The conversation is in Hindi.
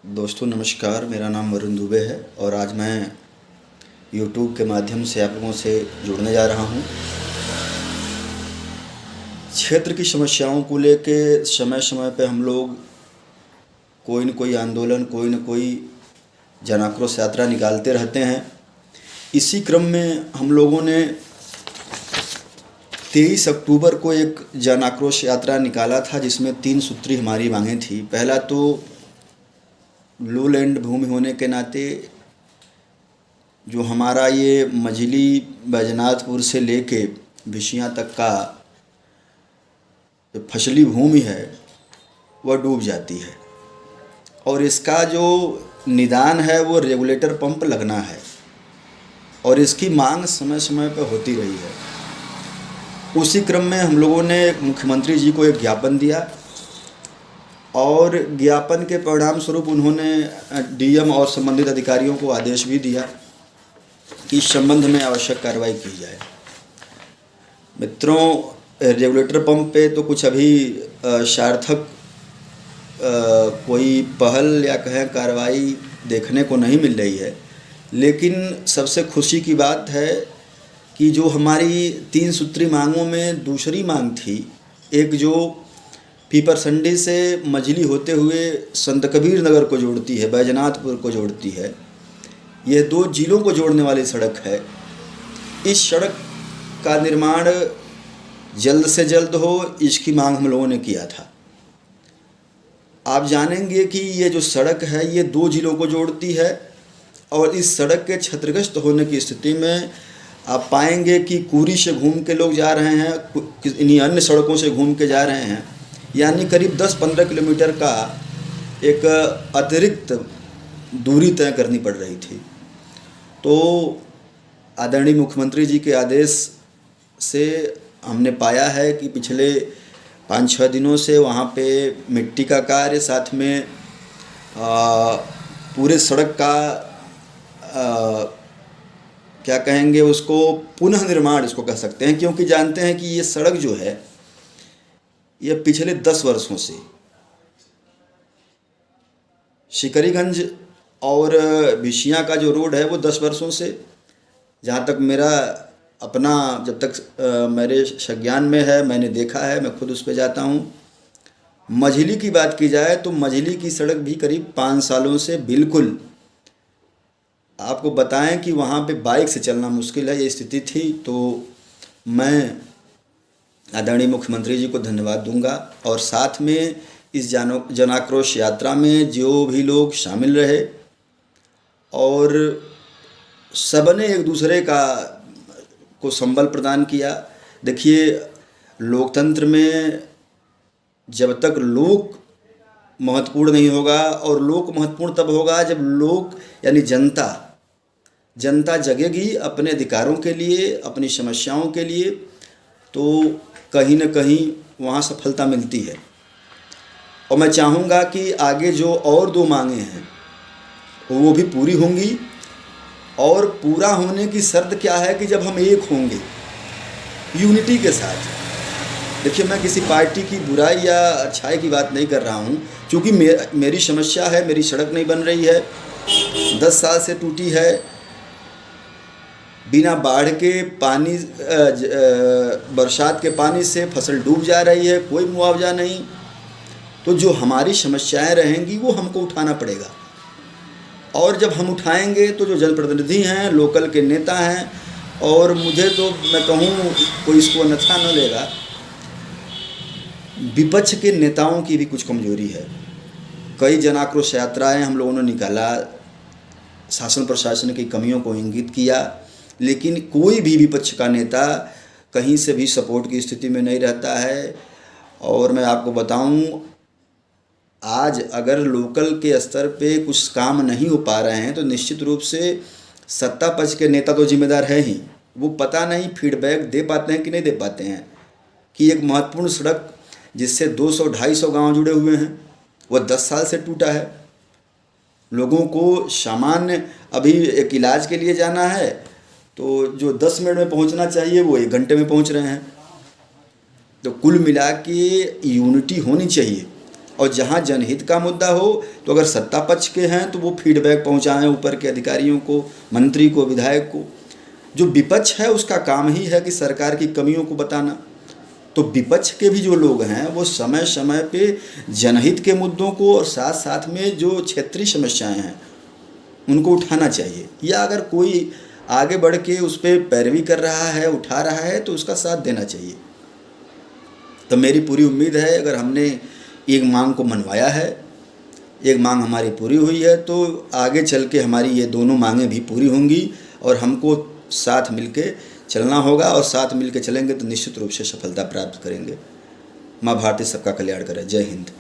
दोस्तों नमस्कार, मेरा नाम वरुण दुबे है और आज मैं यूट्यूब के माध्यम से आप लोगों से जुड़ने जा रहा हूं। क्षेत्र की समस्याओं को लेके समय समय पे हम लोग कोई न कोई आंदोलन, कोई न कोई जन आक्रोश यात्रा निकालते रहते हैं। इसी क्रम में हम लोगों ने 23 अक्टूबर को एक जन आक्रोश यात्रा निकाला था, जिसमें 3 सूत्री हमारी मांगें थी। पहला तो लूलैंड भूमि होने के नाते जो हमारा ये मजली बैजनाथपुर से लेके भिशियाँ तक का जो फसली भूमि है वह डूब जाती है और इसका जो निदान है वो रेगुलेटर पंप लगना है और इसकी मांग समय समय पर होती रही है। उसी क्रम में हम लोगों ने मुख्यमंत्री जी को एक ज्ञापन दिया और ज्ञापन के परिणाम स्वरूप उन्होंने डीएम और संबंधित अधिकारियों को आदेश भी दिया कि इस संबंध में आवश्यक कार्रवाई की जाए। मित्रों, रेगुलेटर पंप पे तो कुछ अभी सार्थक कोई पहल या कहें कार्रवाई देखने को नहीं मिल रही है, लेकिन सबसे खुशी की बात है कि जो हमारी 3 सूत्री मांगों में दूसरी मांग थी, एक जो पीपरसंडी से मजली होते हुए संत कबीर नगर को जोड़ती है, बैजनाथपुर को जोड़ती है, यह 2 जिलों को जोड़ने वाली सड़क है। इस सड़क का निर्माण जल्द से जल्द हो, इसकी मांग हम लोगों ने किया था। आप जानेंगे कि ये जो सड़क है ये 2 जिलों को जोड़ती है और इस सड़क के क्षतिग्रस्त होने की स्थिति में आप पाएंगे कि कुरी से घूम के लोग जा रहे हैं, इन्हीं अन्य सड़कों से घूम के जा रहे हैं, यानी करीब 10-15 किलोमीटर का एक अतिरिक्त दूरी तय करनी पड़ रही थी। तो आदरणीय मुख्यमंत्री जी के आदेश से हमने पाया है कि पिछले 5-6 दिनों से वहाँ पे मिट्टी का कार्य, साथ में पूरे सड़क का क्या कहेंगे उसको, पुनः निर्माण इसको कह सकते हैं, क्योंकि जानते हैं कि ये सड़क जो है ये पिछले 10 वर्षों से शिकरीगंज और भिशियाँ का जो रोड है वो 10 वर्षों से, जहाँ तक मेरा अपना जब तक मेरे संज्ञान में है, मैंने देखा है, मैं खुद उस पर जाता हूँ। मजली की बात की जाए तो मजली की सड़क भी करीब 5 सालों से बिल्कुल, आपको बताएं कि वहाँ पे बाइक से चलना मुश्किल है, ये स्थिति थी। तो मैं आदरणीय मुख्यमंत्री जी को धन्यवाद दूंगा और साथ में इस जन आक्रोश यात्रा में जो भी लोग शामिल रहे और सबने एक दूसरे को संबल प्रदान किया। देखिए, लोकतंत्र में जब तक लोक महत्वपूर्ण नहीं होगा, और लोक महत्वपूर्ण तब होगा जब लोग यानी जनता जगेगी अपने अधिकारों के लिए, अपनी समस्याओं के लिए, तो कहीं न कहीं वहाँ सफलता मिलती है। और मैं चाहूँगा कि आगे जो और 2 मांगें हैं वो भी पूरी होंगी, और पूरा होने की शर्त क्या है कि जब हम एक होंगे यूनिटी के साथ। देखिए, मैं किसी पार्टी की बुराई या अच्छाई की बात नहीं कर रहा हूँ, क्योंकि मेरी समस्या है, मेरी सड़क नहीं बन रही है, 10 साल से टूटी है, बिना बाढ़ के पानी, बरसात के पानी से फसल डूब जा रही है, कोई मुआवजा नहीं। तो जो हमारी समस्याएं रहेंगी वो हमको उठाना पड़ेगा, और जब हम उठाएंगे तो जो जनप्रतिनिधि हैं, लोकल के नेता हैं, और मुझे तो मैं कहूँ कोई इसको अन्यथा न लेगा, विपक्ष के नेताओं की भी कुछ कमजोरी है। कई जन आक्रोश यात्राएँ हम लोगों ने निकाला, शासन प्रशासन की कमियों को इंगित किया, लेकिन कोई भी विपक्ष का नेता कहीं से भी सपोर्ट की स्थिति में नहीं रहता है। और मैं आपको बताऊं, आज अगर लोकल के स्तर पे कुछ काम नहीं हो पा रहे हैं तो निश्चित रूप से सत्ता पक्ष के नेता तो जिम्मेदार है ही। वो पता नहीं फीडबैक दे पाते हैं कि नहीं दे पाते हैं कि एक महत्वपूर्ण सड़क जिससे 200-250 गाँव जुड़े हुए हैं वह 10 साल से टूटा है। लोगों को सामान्य अभी एक इलाज के लिए जाना है तो जो 10 मिनट में पहुंचना चाहिए वो 1 घंटे में पहुंच रहे हैं। तो कुल मिला के यूनिटी होनी चाहिए। और जहाँ जनहित का मुद्दा हो तो अगर सत्ता पक्ष के हैं तो वो फीडबैक पहुँचाएँ ऊपर के अधिकारियों को, मंत्री को, विधायक को। जो विपक्ष है उसका काम ही है कि सरकार की कमियों को बताना। तो विपक्ष के भी जो लोग हैं वो समय समय पे जनहित के मुद्दों को और साथ साथ में जो क्षेत्रीय समस्याएं हैं उनको उठाना चाहिए, या अगर कोई आगे बढ़ के उस पर पैरवी कर रहा है, उठा रहा है, तो उसका साथ देना चाहिए। तो मेरी पूरी उम्मीद है अगर हमने एक मांग को मनवाया है, एक मांग हमारी पूरी हुई है, तो आगे चल के हमारी ये दोनों मांगें भी पूरी होंगी और हमको साथ मिलके चलना होगा, और साथ मिलके चलेंगे तो निश्चित रूप से सफलता प्राप्त करेंगे। माँ भारती सबका कल्याण करे। जय हिंद।